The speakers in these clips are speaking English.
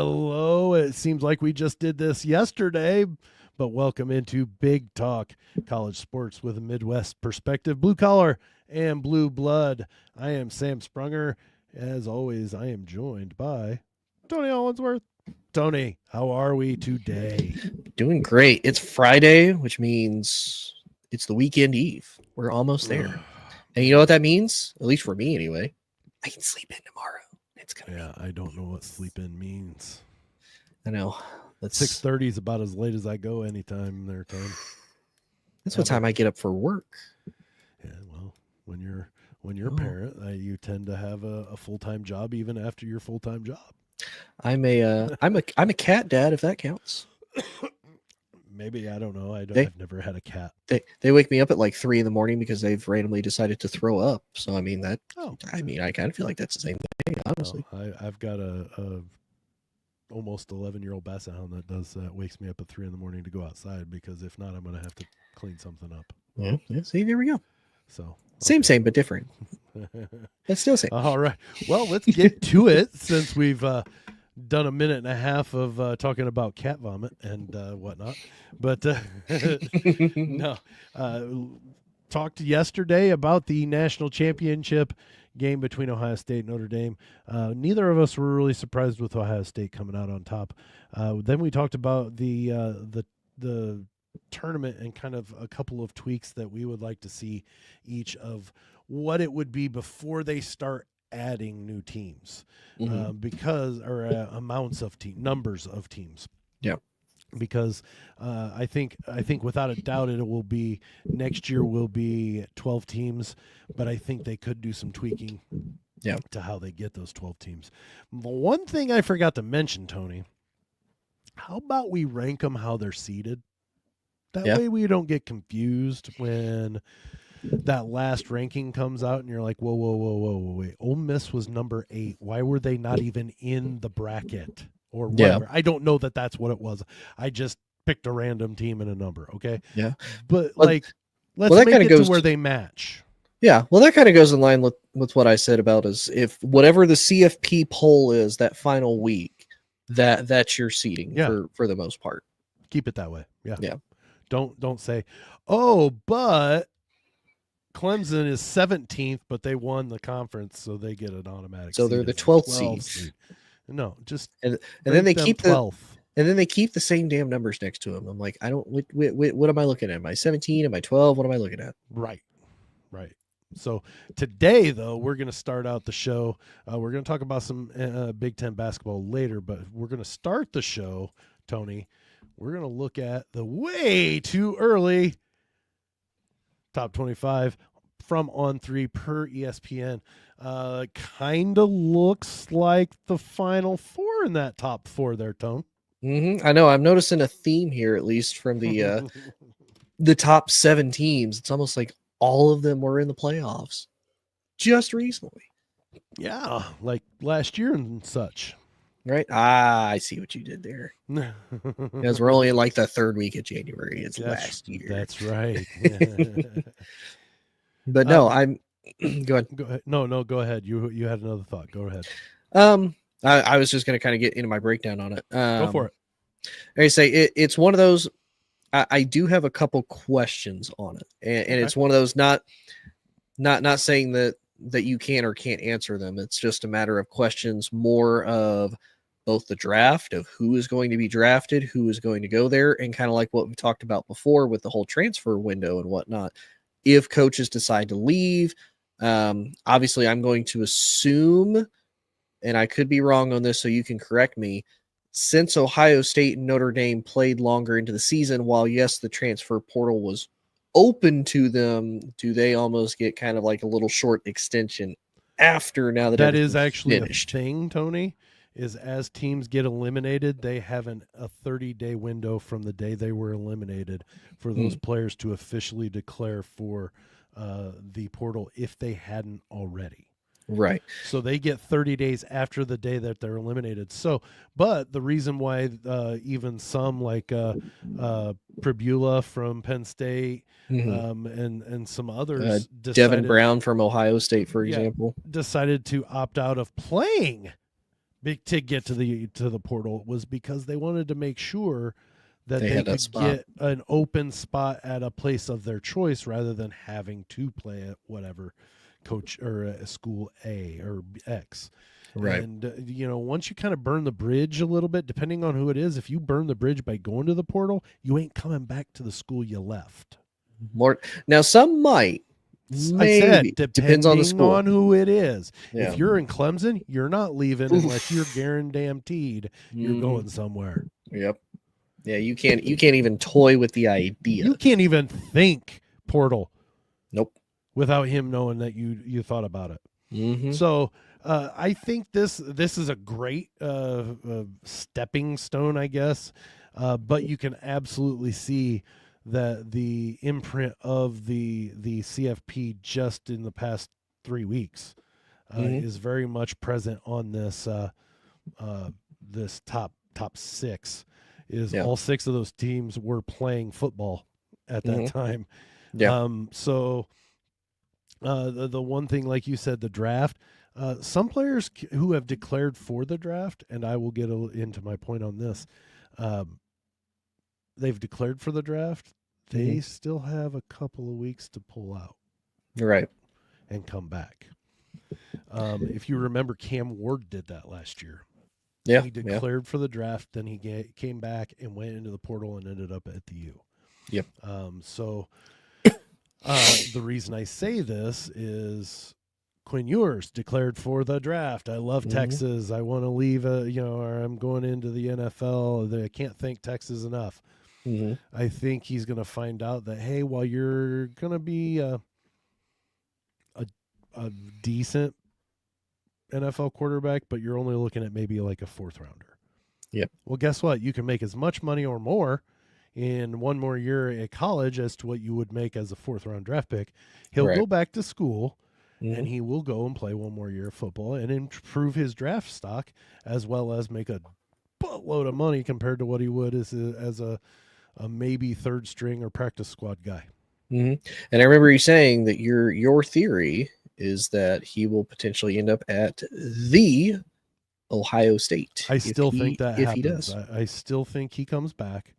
Hello. It seems like we just did this yesterday, but welcome into Big Talk, college sports with a Midwest perspective, blue collar and blue blood. I am Sam Sprunger. As always, I am joined by Tony Hollinsworth. Tony, how are we today? Doing great. It's Friday, which means it's the weekend eve. We're almost there. And you know what that means? At least for me anyway. I can sleep in tomorrow. It's gonna I don't know what sleep in means. I know. That's 6:30 is about as late as I go anytime there, Tony. That's what time I get up for work. Yeah, well, when you're a parent, you tend to have a full-time job even after your full-time job. I'm a cat dad, if that counts. Maybe, I don't know. I've never had a cat. They wake me up at like 3 a.m. because they've randomly decided to throw up. So I kind of feel like that's the same thing, honestly. I've got a almost 11-year-old basset hound that does that. Wakes me up at 3 a.m. to go outside, because if not, I'm going to have to clean something up. Yeah. See, there we go. So okay. Same, but different. It's still same. All right. Well, let's get to it, since we've done a minute and a half of talking about cat vomit and whatnot. But no, talked yesterday about the national championship game between Ohio State and Notre Dame. Neither of us were really surprised with Ohio State coming out on top. Then we talked about the tournament and kind of a couple of tweaks that we would like to see each of what it would be before they start adding new teams, amounts of numbers of teams. Yeah. Because I think without a doubt it will be next year will be 12 teams, but I think they could do some tweaking to how they get those 12 teams. The one thing I forgot to mention, Tony, how about we rank them how they're seeded? That way we don't get confused when that last ranking comes out and you're like, whoa, wait. Ole Miss was number 8. Why were they not even in the bracket or whatever? I don't know that that's what it was. I just picked a random team and a number, okay? Yeah. But let's make it to where they match. Yeah. Well, that kind of goes in line with what I said about is if whatever the CFP poll is that final week, that's your seeding for the most part. Keep it that way. Yeah. Yeah. Don't say, oh, but Clemson is 17th, but they won the conference, so they get an automatic. So they're the 12th seed. No, just and then they keep 12th. And then they keep the same damn numbers next to them. I'm like, I don't. What am I looking at? Am I 17? Am I 12? What am I looking at? Right. So today, though, we're going to start out the show. We're going to talk about some Big Ten basketball later, but we're going to start the show, Tony. We're going to look at the way too early top 25 from On3 per ESPN. Kind of looks like the final 4 in that top 4 there, Tone. I know. I'm noticing a theme here, at least from the the top 7 teams. It's almost like all of them were in the playoffs just recently. Yeah, like last year and such. Right? I see what you did there. Because we're only in like the 3rd week of January. It's last year. That's right. But no, I'm go ahead. Go ahead. No, go ahead. You had another thought. Go ahead. I was just going to kind of get into my breakdown on it. Go for it. I say it's one of those. I do have a couple questions on it, and it's one of those not saying that you can or can't answer them. It's just a matter of questions, more of both the draft of who is going to be drafted, who is going to go there, and kind of like what we talked about before with the whole transfer window and whatnot. If coaches decide to leave, obviously I'm going to assume, and I could be wrong on this, so you can correct me, since Ohio State and Notre Dame played longer into the season, while yes, the transfer portal was open to them, do they almost get kind of like a little short extension after now that is actually finished? A thing, Tony, is as teams get eliminated, they have a 30-day window from the day they were eliminated for those players to officially declare for the portal if they hadn't already. Right. So they get 30 days after the day that they're eliminated. So, but the reason why even some like Pribula from Penn State and some others, Devin Brown from Ohio State, for example, decided to opt out of playing to get to the portal was because they wanted to make sure that They they had that could spot. get an open spot at a place of their choice rather than having to play at whatever coach or a school A or X. Right. And, once you kind of burn the bridge a little bit, depending on who it is, if you burn the bridge by going to the portal, you ain't coming back to the school you left. More now, some might. I said, Maybe. depending Depends on the school. on who it is. Yeah. If you're in Clemson, you're not leaving unless you're guaranteed you're going somewhere. Yep. Yeah, you can't even toy with the idea. You can't even think portal. Nope. Without him knowing that you thought about it. Mm-hmm. So I think this is a great stepping stone, I guess. But you can absolutely see that the imprint of the CFP just in the past 3 weeks is very much present on this this top 6. All 6 of those teams were playing football at that time. Yeah. So the one thing, like you said, the draft. Some players who have declared for the draft, and I will get into my point on this. They've declared for the draft. They still have a couple of weeks to pull out, right, and come back. If you remember, Cam Ward did that last year. Yeah, he declared for the draft, then he came back and went into the portal and ended up at the U. Yep. So the reason I say this is Quinn Ewers declared for the draft. I love Texas. I want to leave, or I'm going into the NFL. I can't thank Texas enough. I think he's going to find out that, hey, while you're going to be a decent NFL quarterback, but you're only looking at maybe like a 4th rounder. Yep. Well, guess what? You can make as much money or more in one more year at college as to what you would make as a 4th round draft pick. He'll go back to school and he will go and play one more year of football and improve his draft stock, as well as make a buttload of money compared to what he would as a maybe 3rd string or practice squad guy. And I remember you saying that your theory is that he will potentially end up at the Ohio State. I still think that if happens. he does. I still think he comes back,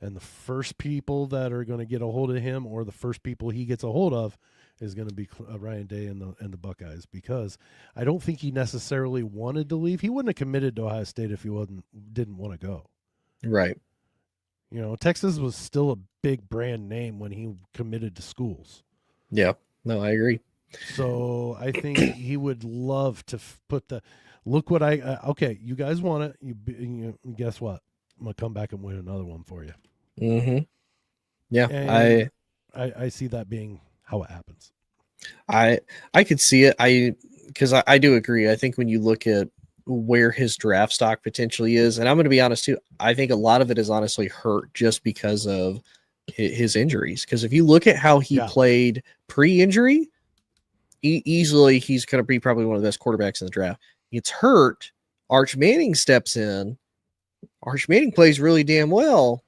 and the first people that are going to get a hold of him, or the first people he gets a hold of, is going to be Ryan Day and the Buckeyes, because I don't think he necessarily wanted to leave. He wouldn't have committed to Ohio State if he didn't want to go. Right. Texas was still a big brand name when he committed to schools. Yeah. No, I agree. So I think he would love to put look what okay, you guys want it. You guess what? I'm going to come back and win another one for you. Yeah. And I see that being how it happens. I could see it. Because I do agree. I think when you look at where his draft stock potentially is, and I'm going to be honest too, I think a lot of it is honestly hurt just because of his injuries. Because if you look at how he played pre-injury, easily he's going to be probably one of the best quarterbacks in the draft. Gets hurt, Arch Manning steps in. Arch Manning plays really damn well.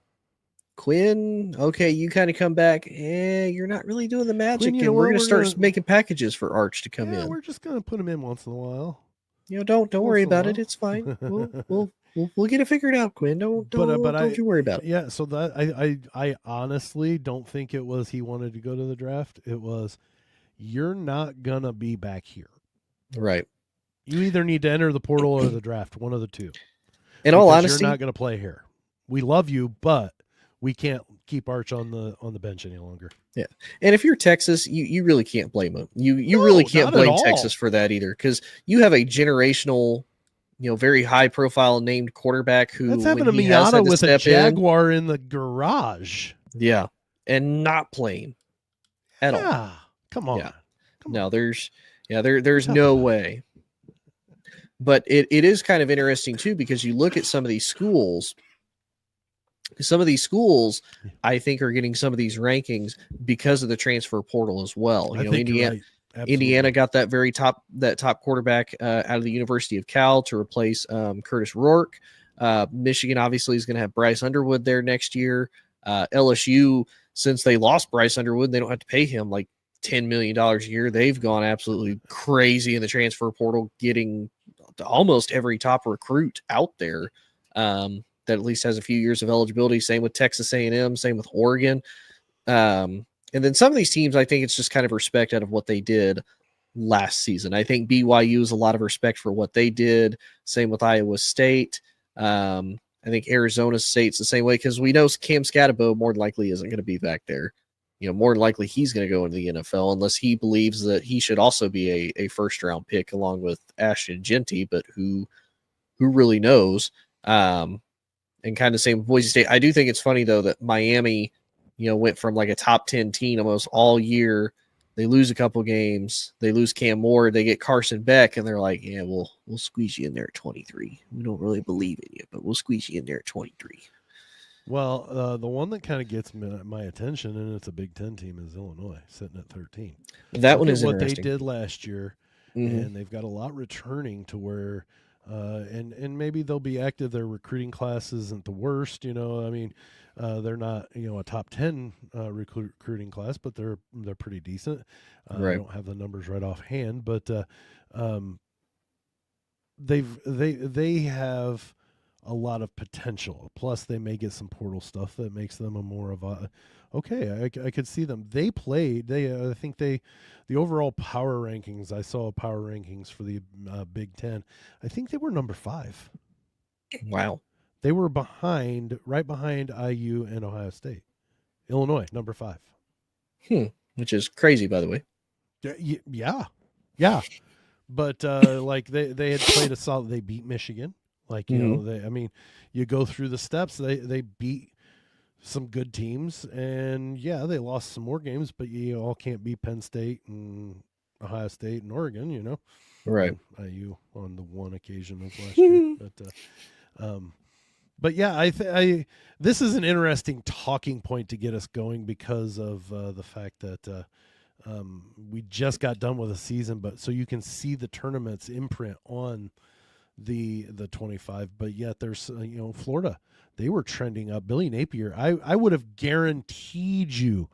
Quinn, okay, you kind of come back. You're not really doing the magic, Quinn, and we're going to start making packages for Arch to come in. We're just going to put him in once in a while. Don't worry about it. It's fine. We'll get it figured out, Quinn. Don't you worry about it. Yeah. So that I honestly don't think it was he wanted to go to the draft. It was, you're not gonna be back here. Right. You either need to enter the portal or the draft, one of the two. In all honesty, you're not gonna play here. We love you, but we can't keep Arch on the bench any longer. Yeah. And if you're Texas, you really can't blame them. You really can't blame Texas for that either, because you have a generational, very high profile named quarterback who that's having a Miata with a Jaguar in the garage. Yeah. And not playing at all. Come on. Yeah. No, there's no way. But it is kind of interesting too, because you look at some of these schools. Some of these schools, I think, are getting some of these rankings because of the transfer portal as well. Indiana got that top quarterback out of the University of Cal to replace Curtis Rourke. Michigan obviously is going to have Bryce Underwood there next year. LSU, since they lost Bryce Underwood, they don't have to pay him like $10 million a year. They've gone absolutely crazy in the transfer portal, getting almost every top recruit out there that at least has a few years of eligibility. Same with Texas A&M, same with Oregon. And then some of these teams, I think it's just kind of respect out of what they did last season. I think BYU is a lot of respect for what they did. Same with Iowa State. I think Arizona State's the same way, because we know Cam Scatterbo more than likely isn't going to be back there. More than likely he's going to go into the NFL unless he believes that he should also be a first-round pick along with Ashton Genty, but who really knows? And kind of same with Boise State. I do think it's funny, though, that Miami, went from like a top 10 team almost all year. They lose a couple games. They lose Cam Moore. They get Carson Beck, and they're like, yeah, we'll squeeze you in there at 23. We don't really believe in you, but we'll squeeze you in there at 23. Well, the one that kind of gets my attention, and it's a Big Ten team, is Illinois, sitting at 13. That one is what interesting. They did last year, and they've got a lot returning to where, and maybe they'll be active. Their recruiting class isn't the worst, I mean, they're not, a top 10 recruiting class, but they're pretty decent. Right. I don't have the numbers right offhand, but they have a lot of potential. Plus, they may get some portal stuff that makes them a more of a okay. I could see them. They played. I think the overall power rankings. I saw power rankings for the Big Ten. I think they were number 5. Wow. They were right behind IU and Ohio State. Illinois, number 5. Which is crazy, by the way. Yeah. But like they had played a solid. They beat Michigan. Like you go through the steps. They beat some good teams, and they lost some more games. But you all can't beat Penn State and Ohio State and Oregon. Right. And IU on the one occasion of last year, but yeah, this is an interesting talking point to get us going because of the fact that we just got done with a season, but so you can see the tournament's imprint on the 25. But yet there's Florida, they were trending up. Billy Napier, I would have guaranteed you,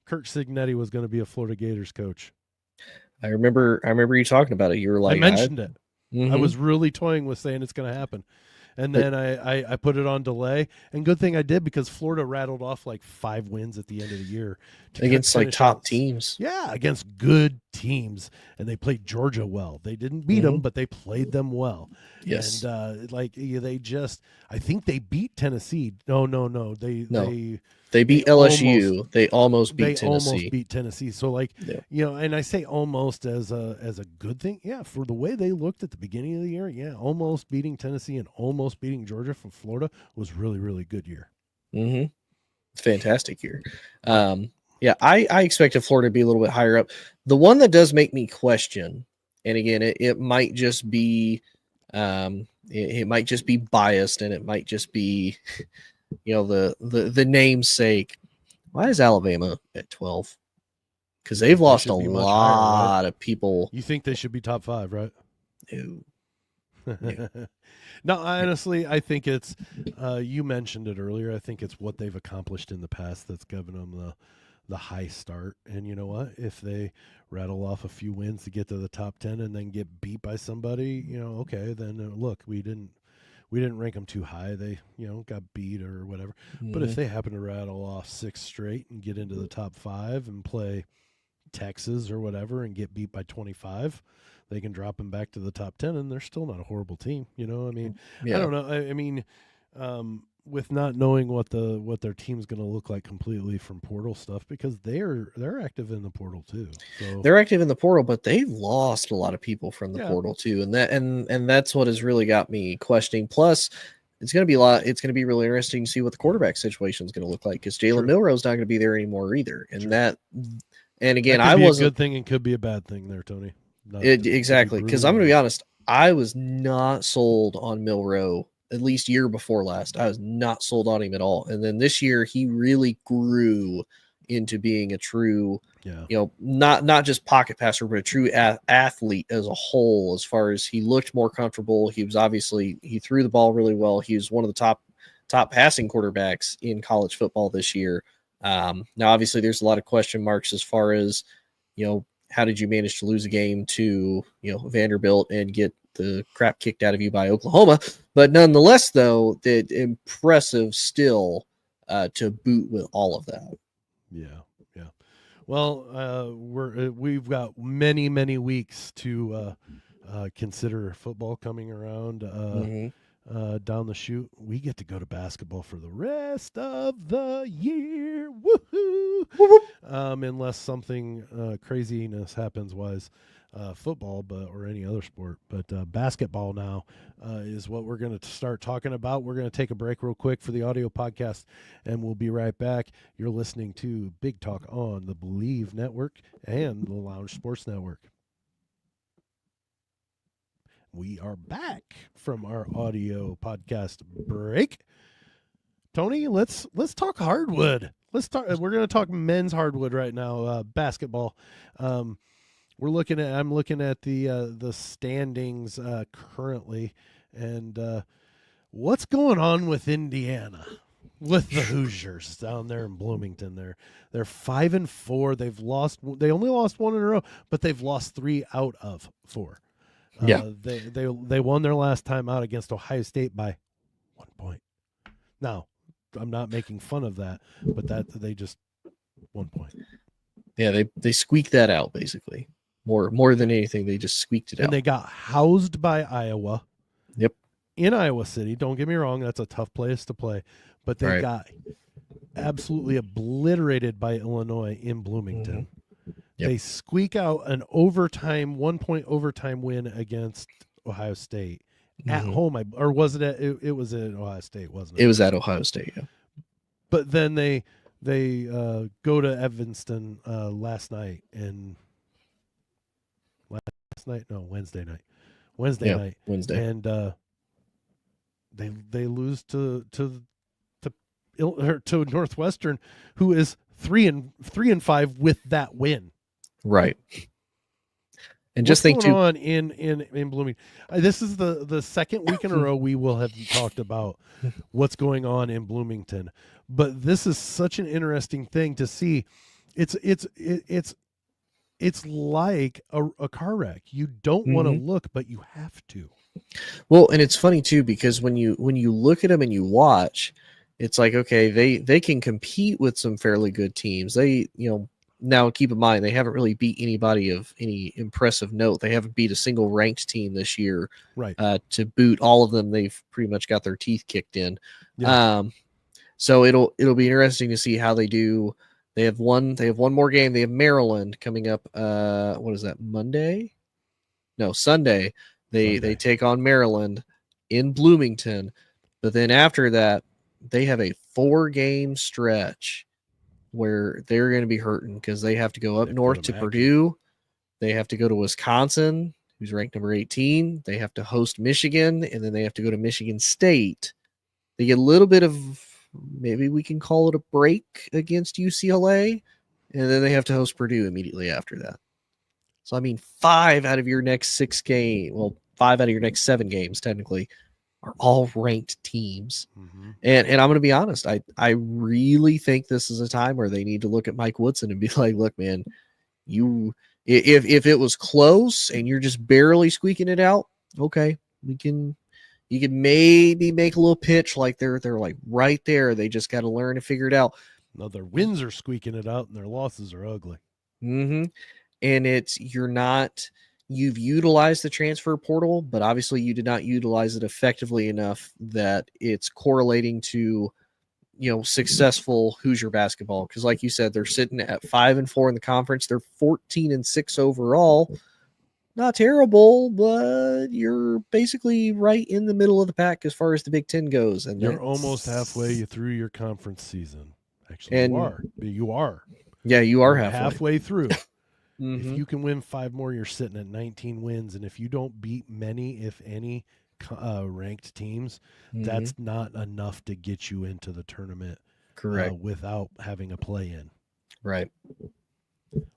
Kirk Cignetti was going to be a Florida Gators coach. I remember you talking about it. You were like, I mentioned it. I was really toying with saying it's going to happen. And then I put it on delay. And good thing I did, because Florida rattled off like 5 wins at the end of the year. Against like top teams. Yeah, against good teams. And they played Georgia well. They didn't beat them, but they played them well. Yes. And they just, I think they beat Tennessee. No. They beat LSU. They almost beat Tennessee. So and I say almost as a good thing. Yeah, for the way they looked at the beginning of the year, almost beating Tennessee and almost beating Georgia from Florida was really, really good year. Fantastic year. I expected Florida to be a little bit higher up. The one that does make me question, and again, it might just be it might just be biased, and it might just be the namesake. Why is Alabama at 12? Because they've lost a lot of people. You think they should be top 5, right? No. No, honestly, I think it's you mentioned it earlier. I think it's what they've accomplished in the past that's given them the high start. And you know what? If they rattle off a few wins to get to the top 10 and then get beat by somebody, okay, then look, we didn't rank them too high. They, got beat or whatever. But if they happen to rattle off 6 straight and get into the top 5 and play Texas or whatever and get beat by 25, they can drop them back to the top 10, and they're still not a horrible team. I mean, I don't know. I mean, with not knowing what their team's going to look like completely from portal stuff, because they're active in the portal too. So they're active in the portal, but they've lost a lot of people from the portal too, and that's what has really got me questioning. Plus, it's going to be really interesting to see what the quarterback situation is going to look like, because Jalen Milroe's not going to be there anymore either, and and again, that could be a good thing and could be a bad thing there, Tony. Exactly, because I'm going to be honest, I was not sold on Milroe. At least year before last, I was not sold on him at all. And then this year, he really grew into being a true, not just pocket passer, but a true athlete as a whole. As far as he looked more comfortable, he threw the ball really well. He was one of the top passing quarterbacks in college football this year. Now, obviously, there's a lot of question marks as far as how did you manage to lose a game to, Vanderbilt and get the crap kicked out of you by Oklahoma? But nonetheless, though, that impressive still to boot with all of that. Yeah. Well, we've got many weeks to consider football coming around down the chute. We get to go to basketball for the rest of the year. Woohoo! Unless something craziness happens wise. Football, or any other sport, but basketball now is what we're going to start talking about. We're going to take a break real quick for the audio podcast, and we'll be right back. You're listening to Big Talk on the Believe Network and the Lounge Sports Network. We are back from our audio podcast break. Tony, let's talk hardwood. We're going to talk men's hardwood right now. Basketball. I'm looking at the standings currently, and what's going on with Indiana, with the Hoosiers down there in Bloomington. They're 5-4. They only lost one in a row, but they've lost 3 out of 4. They won their last time out against Ohio State by 1 point. Now, I'm not making fun of that, but they just 1 point. Yeah, they squeaked that out basically. More than anything, they just squeaked it out. And they got housed by Iowa. Yep. In Iowa City. Don't get me wrong, that's a tough place to play. But they got absolutely obliterated by Illinois in Bloomington. Yep. They squeak out an 1-point overtime win against Ohio State at home. Or was it it was at Ohio State, wasn't it? It was at Ohio State, yeah. But then they go to Evanston Wednesday night. And they lose to Northwestern, who is 3-5 with that win. Right. And What's going on in Bloomington? This is the second week in a row we will have talked about what's going on in Bloomington. But this is such an interesting thing to see. It's like a car wreck. You don't want to look, but you have to. Well, and it's funny too, because when you look at them and you watch, it's like, okay, they can compete with some fairly good teams. They, now keep in mind, they haven't really beat anybody of any impressive note. They haven't beat a single ranked team this year. Right. To boot all of them, they've pretty much got their teeth kicked in. Yeah. So it'll be interesting to see how they do. They have one more game. They have Maryland coming up. What is that? Monday? No, Sunday. They take on Maryland in Bloomington. But then after that, they have a 4-game stretch where they're going to be hurting because they have to go up north to Purdue. They have to go to Wisconsin, who's ranked number 18. They have to host Michigan, and then they have to go to Michigan State. They get a little bit of, maybe we can call it a break against UCLA, and then they have to host Purdue immediately after that. So, 5 out of your next 6 games, 5 out of your next 7 games, technically, are all ranked teams. And I'm going to be honest, I really think this is a time where they need to look at Mike Woodson and be like, look, man, if it was close and you're just barely squeaking it out, okay, you can maybe make a little pitch like they're like right there. They just got to learn to figure it out. No, their wins are squeaking it out and their losses are ugly. And you've utilized the transfer portal, but obviously you did not utilize it effectively enough that it's correlating to, successful Hoosier basketball. Because like you said, they're sitting at 5-4 in the conference. They're 14-6 overall. Not terrible, but you're basically right in the middle of the pack as far as the Big Ten goes. And you're almost halfway through your conference season. Actually, you are. Yeah, you are halfway through. If you can win 5 more, you're sitting at 19 wins. And if you don't beat many, if any, ranked teams, that's not enough to get you into the tournament. Correct. Without having a play-in. Right.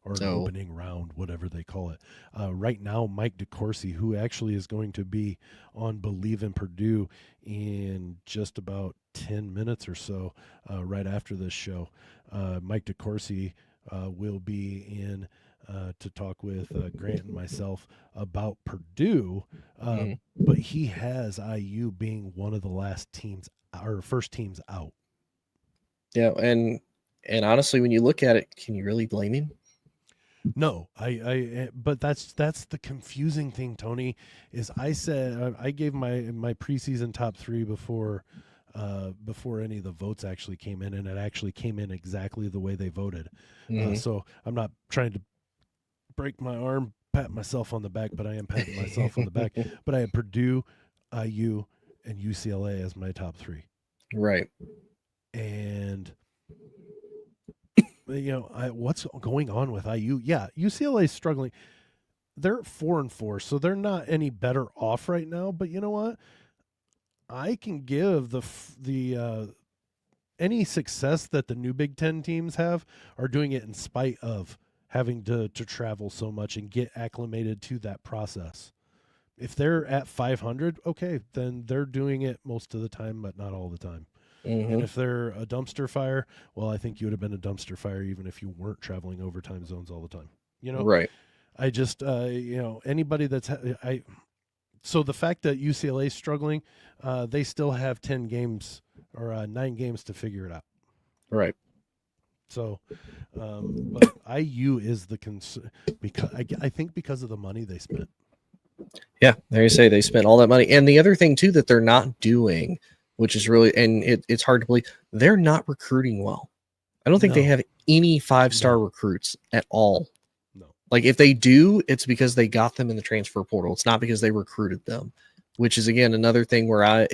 Or an opening round, whatever they call it. Right now, Mike DeCourcy, who actually is going to be on Believe in Purdue in just about 10 minutes or so right after this show, Mike DeCourcy will be in to talk with Grant and myself about Purdue, Mhm. but he has IU being one of the last teams or first teams out. Yeah, and honestly, when you look at it, can you really blame him? No, but that's the confusing thing, Tony. Is I said I gave my preseason top 3 before any of the votes actually came in, and it actually came in exactly the way they voted. Mhm. So I'm not trying to break my arm, pat myself on the back, but I am patting myself on the back. But I had Purdue, IU, and UCLA as my top 3, Right. and what's going on with IU? Yeah, UCLA is struggling. They're 4-4, so they're not any better off right now. But you know what? I can give the any success that the new Big Ten teams have are doing it in spite of having to travel so much and get acclimated to that process. If they're at 500, okay, then they're doing it most of the time, but not all the time. And Mhm. if they're a dumpster fire, well, I think you would have been a dumpster fire even if you weren't traveling over time zones all the time. Right. I just, anybody that's, so the fact that UCLA is struggling, they still have 10 games or 9 games to figure it out. Right. So, but IU is the because I think because of the money they spent. Yeah, there you say they spent all that money. And the other thing too that they're not doing, which is really, and it's hard to believe, they're not recruiting well. I don't think they No. have any 5-star No. recruits at all. No. Like if they do, it's because they got them in the transfer portal. It's not because they recruited them, which is again another thing where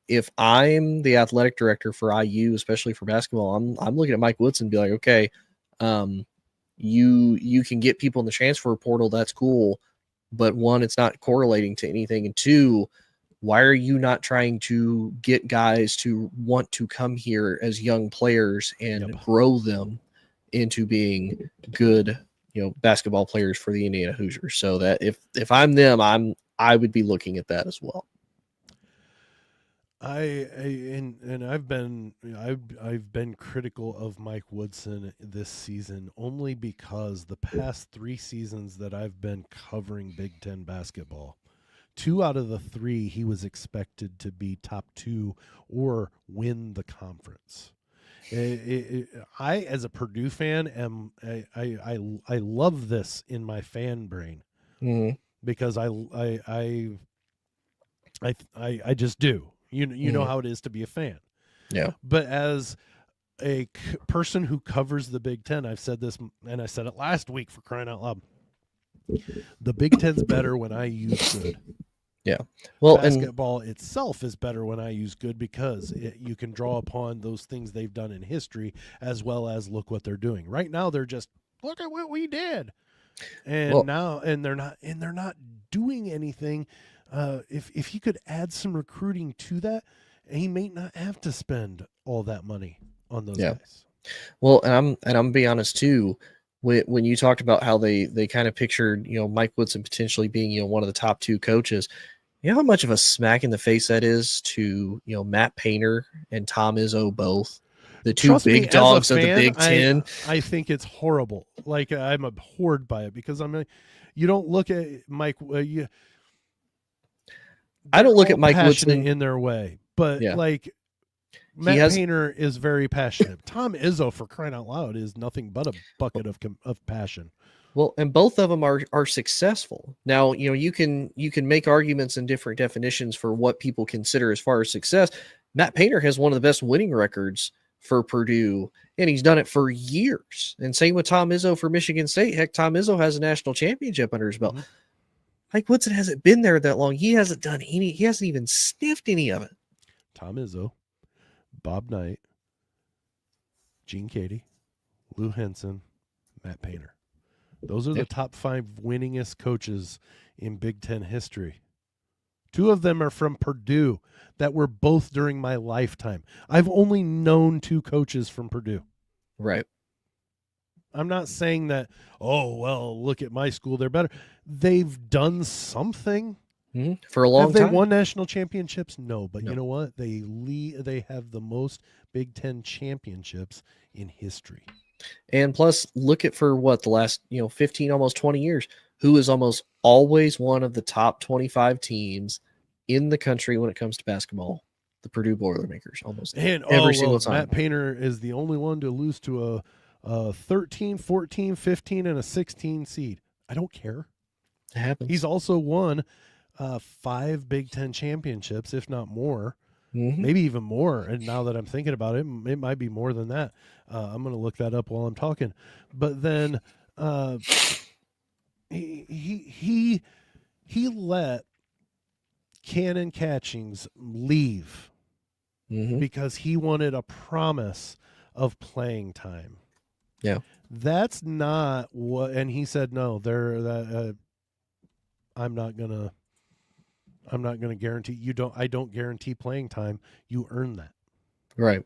if I'm the athletic director for IU, especially for basketball, I'm looking at Mike Woodson and be like, okay, you can get people in the transfer portal, that's cool, but one, it's not correlating to anything, and two, why are you not trying to get guys to want to come here as young players and grow them into being good, basketball players for the Indiana Hoosiers? So that if I'm them, I would be looking at that as well. I've been critical of Mike Woodson this season only because the past 3 seasons that I've been covering Big Ten basketball, 2 out of the 3 he was expected to be top 2 or win the conference. I, as a Purdue fan, I love this in my fan brain because I just do. You know how it is to be a fan. Yeah. But as a person who covers the Big Ten, I've said this, and I said it last week, for crying out loud. The Big Ten's better when I use good. Yeah. Well, basketball itself is better when I use good because you can draw upon those things they've done in history as well as look what they're doing. Right now, they're just look at what we did, and they're not doing anything. If he could add some recruiting to that, he may not have to spend all that money on those guys. Well, and I'm be honest too. When you talked about how they kind of pictured Mike Woodson potentially being one of the top 2 coaches, you know how much of a smack in the face that is to Matt Painter and Tom Izzo, both the 2 big dogs of the Big Ten. I think it's horrible. Like I'm abhorred by it because you don't look at Mike. I don't look at Mike Woodson in their way, but like Matt Painter is very passionate. Tom Izzo, for crying out loud, is nothing but a bucket of passion. Well, and both of them are successful. Now, you can make arguments and different definitions for what people consider as far as success. Matt Painter has one of the best winning records for Purdue, and he's done it for years. And same with Tom Izzo for Michigan State. Heck, Tom Izzo has a national championship under his belt. Mm-hmm. Mike Woodson hasn't been there that long. He hasn't even sniffed any of it. Tom Izzo, Bob Knight, Gene Cady, Lou Henson, Matt Painter. Those are the top 5 winningest coaches in Big Ten history. 2 of them are from Purdue that were both during my lifetime. I've only known 2 coaches from Purdue. Right. I'm not saying that, oh, well, look at my school, they're better. They've done something. For a long time. Have they won national championships? No, but you know what? They have the most Big Ten championships in history. And plus, look at for what the last 15, almost 20 years, who is almost always one of the top 25 teams in the country when it comes to basketball. The Purdue Boilermakers, almost every single time. Matt Painter is the only one to lose to a 13, 14, 15, and a 16 seed. I don't care. It happens. He's also won 5 Big Ten championships, if not more, maybe even more. And now that I'm thinking about it, it might be more than that. I'm going to look that up while I'm talking. But then he let Cannon Catchings leave because he wanted a promise of playing time. Yeah. That's not what, and he said, no, I'm not gonna guarantee I don't guarantee playing time. You earn that. Right.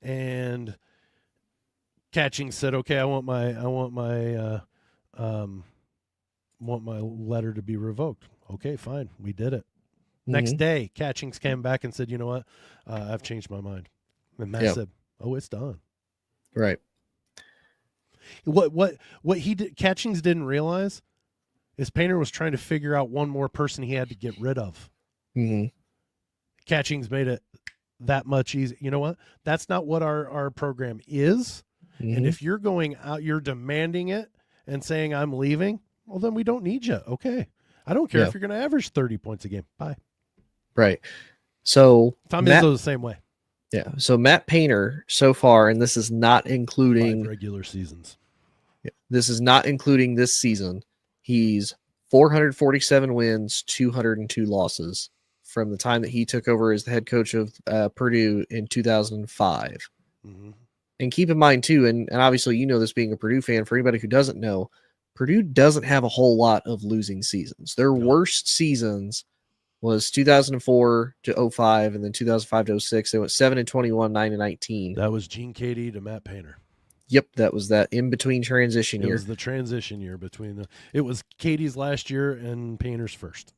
And Catching said, okay, I want my letter to be revoked. Okay, fine. We did it. Next day, Catchings came back and said, you know what? I've changed my mind. And Matt said, oh, it's done. Right. What he did, Catchings didn't realize is Painter was trying to figure out one more person he had to get rid of. Catchings made it that much easier. You know what? That's not what our program is. And if you're going out, you're demanding it and saying I'm leaving, well, then we don't need you. Okay. I don't care if you're going to average 30 points a game. Bye. Right. So Tom Izzo the same way. Yeah. So Matt Painter so far, and this is not including 5 regular seasons. This is not including this season. He's 447 wins, 202 losses from the time that he took over as the head coach of Purdue in 2005. And keep in mind too, and obviously you know this being a Purdue fan, for anybody who doesn't know, Purdue doesn't have a whole lot of losing seasons. Their worst seasons was 2004 to 05, and then 2005 to 06. They went 7-21, 9-19. That was Gene Cady to Matt Painter. Yep, that was that in between transition year. It was the transition year between it was Cady's last year and Painter's first.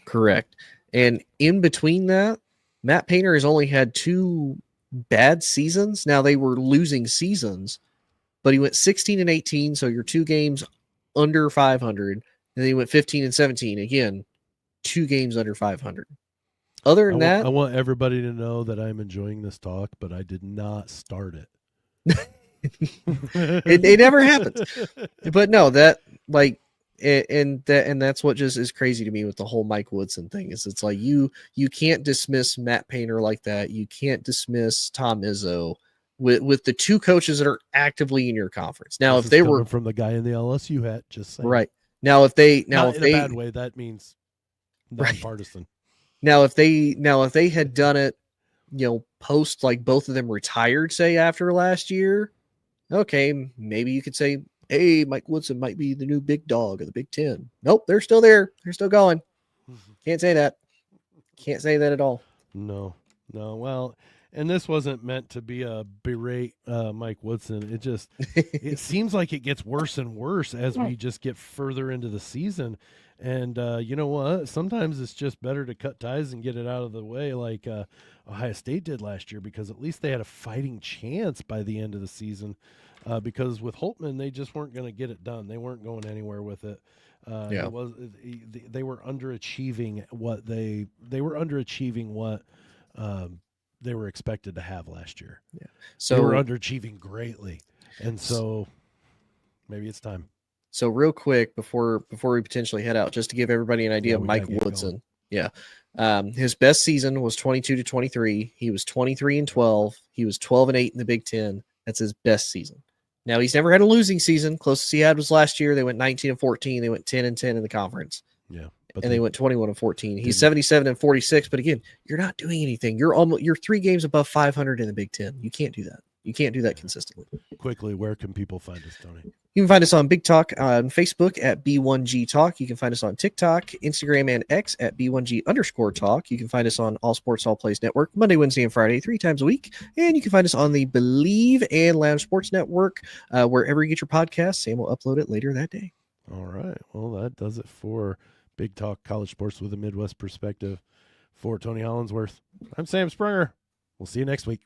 Correct. And in between that, Matt Painter has only had 2 bad seasons. Now they were losing seasons, but he went 16-18, so you're 2 games under 500, and then he went 15-17. Again, 2 games under 500. Other than that, I want everybody to know that I'm enjoying this talk, but I did not start it. it never happens. But no, that like, and that's what just is crazy to me with the whole Mike Woodson thing is it's like you can't dismiss Matt Painter like that. You can't dismiss Tom Izzo with the 2 coaches that are actively in your conference. Now, if they were from the guy in the LSU hat, just saying. Right. Now, if they not in a bad way, that means nonpartisan. Now, if they had done it, post like both of them retired, say after last year, okay, maybe you could say, hey, Mike Woodson might be the new big dog of the Big Ten. Nope, they're still there. They're still going. Can't say that. Can't say that at all. No. Well, and this wasn't meant to be a berate Mike Woodson. It just it seems like it gets worse and worse as we just get further into the season. And you know what? Sometimes it's just better to cut ties and get it out of the way like Ohio State did last year, because at least they had a fighting chance by the end of the season. Because with Holtman, they just weren't going to get it done. They weren't going anywhere with it. They were underachieving what they were underachieving what they were expected to have last year. Yeah, so they were underachieving greatly, and so maybe it's time. So real quick before we potentially head out, just to give everybody an idea of Mike Woodson. Yeah. His best season was 22-23. He was 23-12. He was 12-8 in the Big Ten. That's his best season. Now he's never had a losing season. Closest he had was last year. They went 19-14. They went 10-10 in the conference. Yeah. And they went 21-14. He's 77-46. But again, you're not doing anything. You're 3 games above 500 in the Big Ten. You can't do that. You can't do that consistently. Quickly, where can people find us, Tony? You can find us on Big Talk on Facebook at B1G Talk. You can find us on TikTok, Instagram, and X at B1G_Talk. You can find us on All Sports All Plays Network Monday, Wednesday, and Friday 3 times a week. And you can find us on the Believe and Lounge Sports Network, wherever you get your podcasts. Sam will upload it later that day. All right. Well, that does it for Big Talk College Sports with a Midwest perspective. For Tony Hollinsworth, I'm Sam Sprunger. We'll see you next week.